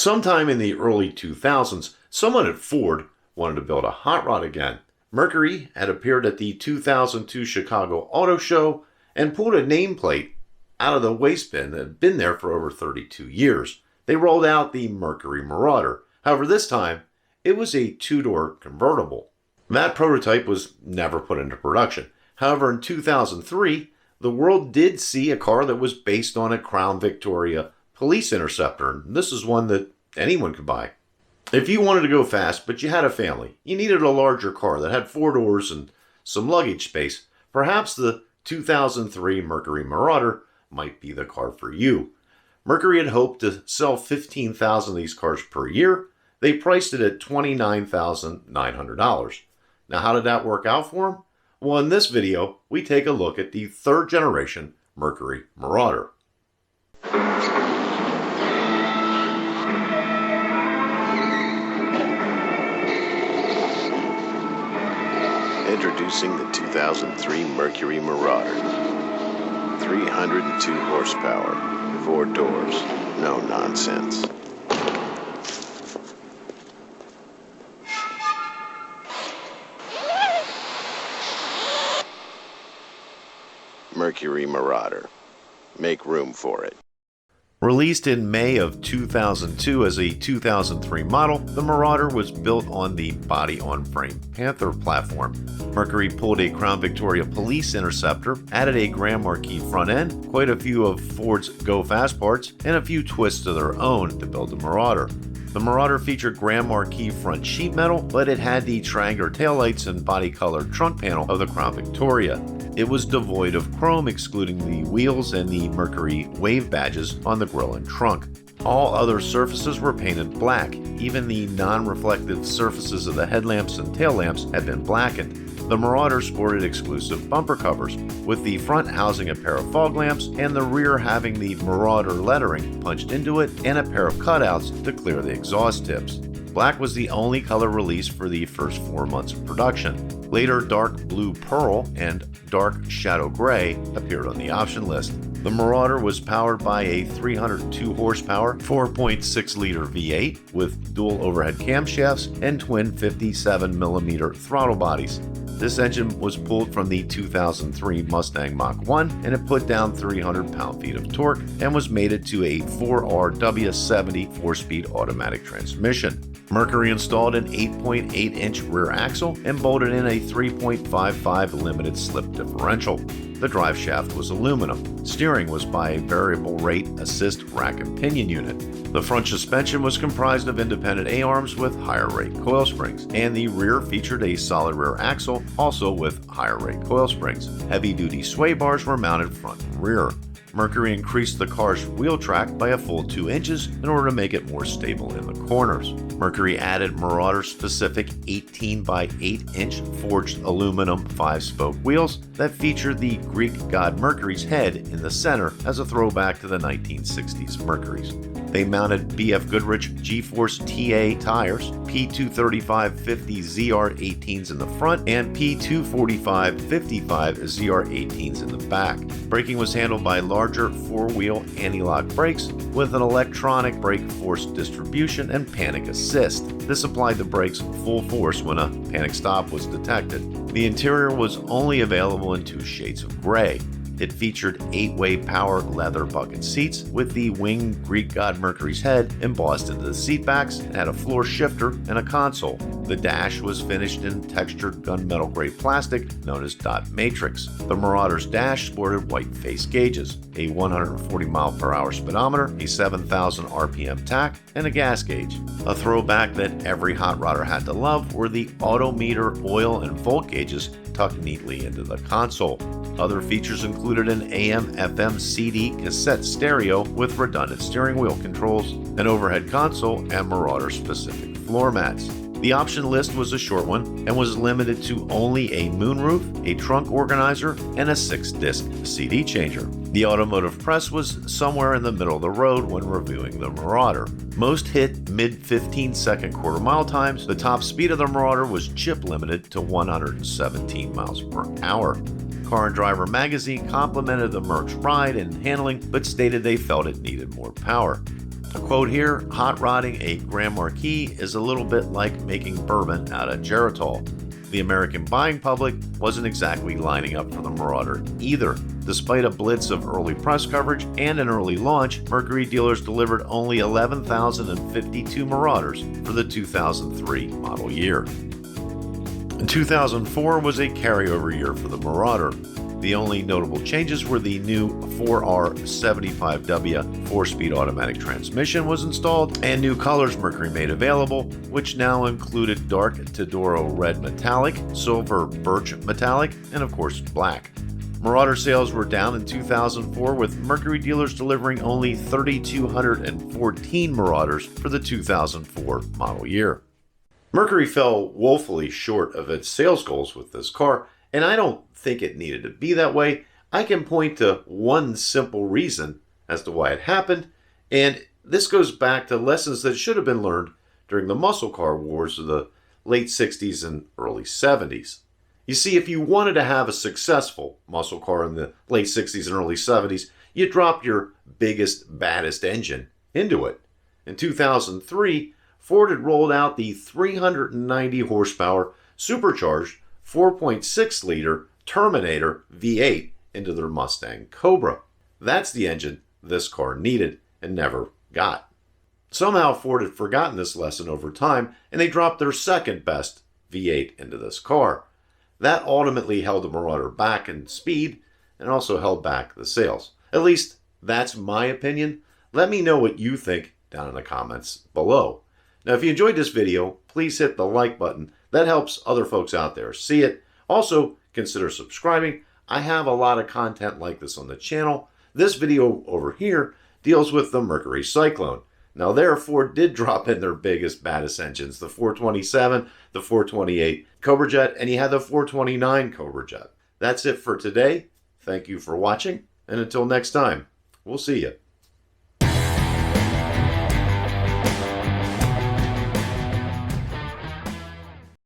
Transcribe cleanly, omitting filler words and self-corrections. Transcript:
Sometime in the early 2000s, someone at Ford wanted to build a hot rod again. Mercury had appeared at the 2002 Chicago Auto Show and pulled a nameplate out of the waste bin that had been there for over 32 years. They rolled out the Mercury Marauder. However, this time, it was a two-door convertible. That prototype was never put into production. However, in 2003, the world did see a car that was based on a Crown Victoria police interceptor. This is one that anyone could buy. If you wanted to go fast, but you had a family, you needed a larger car that had 4 doors and some luggage space, perhaps the 2003 Mercury Marauder might be the car for you. Mercury had hoped to sell 15,000 of these cars per year. They priced it at $29,900. Now, how did that work out for them? Well, in this video, we take a look at the 3rd generation Mercury Marauder. Introducing the 2003 Mercury Marauder. 302 horsepower, 4 doors, no nonsense. Mercury Marauder. Make room for it. Released in May of 2002 as a 2003 model, the Marauder was built on the body-on-frame Panther platform. Mercury pulled a Crown Victoria police interceptor, added a Grand Marquis front end, quite a few of Ford's Go Fast parts, and a few twists of their own to build the Marauder. The Marauder featured Grand Marquis front sheet metal, but it had the triangular taillights and body-colored trunk panel of the Crown Victoria. It was devoid of chrome, excluding the wheels and the Mercury wave badges on the grille and trunk. All other surfaces were painted black. Even the non-reflective surfaces of the headlamps and tail lamps had been blackened. The Marauder sported exclusive bumper covers, with the front housing a pair of fog lamps and the rear having the Marauder lettering punched into it and a pair of cutouts to clear the exhaust tips. Black was the only color released for the first 4 months of production. Later, dark blue pearl and dark shadow gray appeared on the option list. The Marauder was powered by a 302 horsepower 4.6-liter V8 with dual overhead camshafts and twin 57mm throttle bodies. This engine was pulled from the 2003 Mustang Mach-1 and it put down 300 pound-feet of torque and was mated to a 4RW70 4-speed automatic transmission. Mercury installed an 8.8-inch rear axle and bolted in a 3.55 limited slip differential. The drive shaft was aluminum. Steering was by a variable rate assist rack and pinion unit. The front suspension was comprised of independent A-arms with higher rate coil springs, and the rear featured a solid rear axle, also with higher rate coil springs. Heavy-duty sway bars were mounted front and rear. Mercury increased the car's wheel track by a full 2 inches in order to make it more stable in the corners. Mercury added Marauder-specific 18 by 8-inch forged aluminum 5-spoke wheels that featured the Greek god Mercury's head in the center as a throwback to the 1960s Mercurys. They mounted BF Goodrich G-Force TA tires, P235/50 ZR18s in the front, and P245/55 ZR18s in the back. Braking was handled by larger 4-wheel anti-lock brakes with an electronic brake force distribution and panic assist. This applied the brakes full force when a panic stop was detected. The interior was only available in 2 shades of gray. It featured 8-way power leather bucket seats with the winged Greek god Mercury's head embossed into the seat backs and had a floor shifter and a console. The dash was finished in textured gunmetal gray plastic known as dot matrix. The Marauder's dash sported white face gauges, a 140 mph speedometer, a 7,000 RPM tach, and a gas gauge. A throwback that every hot rodder had to love were the autometer oil and volt gauges tucked neatly into the console. Other features included an AM/FM CD cassette stereo with redundant steering wheel controls, an overhead console, and Marauder-specific floor mats. The option list was a short one and was limited to only a moonroof, a trunk organizer, and a 6-disc CD changer. The automotive press was somewhere in the middle of the road when reviewing the Marauder. Most hit mid-15-second quarter-mile times. The top speed of the Marauder was chip limited to 117 miles per hour. Car and Driver magazine complimented the Merc's ride and handling, but stated they felt it needed more power. A quote here, hot rodding a Grand Marquis is a little bit like making bourbon out of Geritol. The American buying public wasn't exactly lining up for the Marauder either. Despite a blitz of early press coverage and an early launch, Mercury dealers delivered only 11,052 Marauders for the 2003 model year. 2004 was a carryover year for the Marauder. The only notable changes were the new 4R75W 4-speed automatic transmission was installed, and new colors Mercury made available, which now included dark Todoro red metallic, silver birch metallic, and of course black. Marauder sales were down in 2004, with Mercury dealers delivering only 3,214 Marauders for the 2004 model year. Mercury fell woefully short of its sales goals with this car, and I don't think it needed to be that way. I can point to one simple reason as to why it happened, and this goes back to lessons that should have been learned during the muscle car wars of the late 60s and early 70s. You see, if you wanted to have a successful muscle car in the late 60s and early 70s, you dropped your biggest, baddest engine into it. In 2003, Ford had rolled out the 390 horsepower supercharged 4.6-liter Terminator V8 into their Mustang Cobra. That's the engine this car needed and never got. Somehow Ford had forgotten this lesson over time, and they dropped their second best V8 into this car. That ultimately held the Marauder back in speed and also held back the sales. At least that's my opinion. Let me know what you think down in the comments below. Now, if you enjoyed this video, please hit the like button. That helps other folks out there see it. Also, consider subscribing. I have a lot of content like this on the channel. This video over here deals with the Mercury Cyclone. Now, Ford did drop in their biggest, baddest engines, the 427, the 428 Cobra Jet, and you had the 429 Cobra Jet. That's it for today. Thank you for watching, and until next time, we'll see you.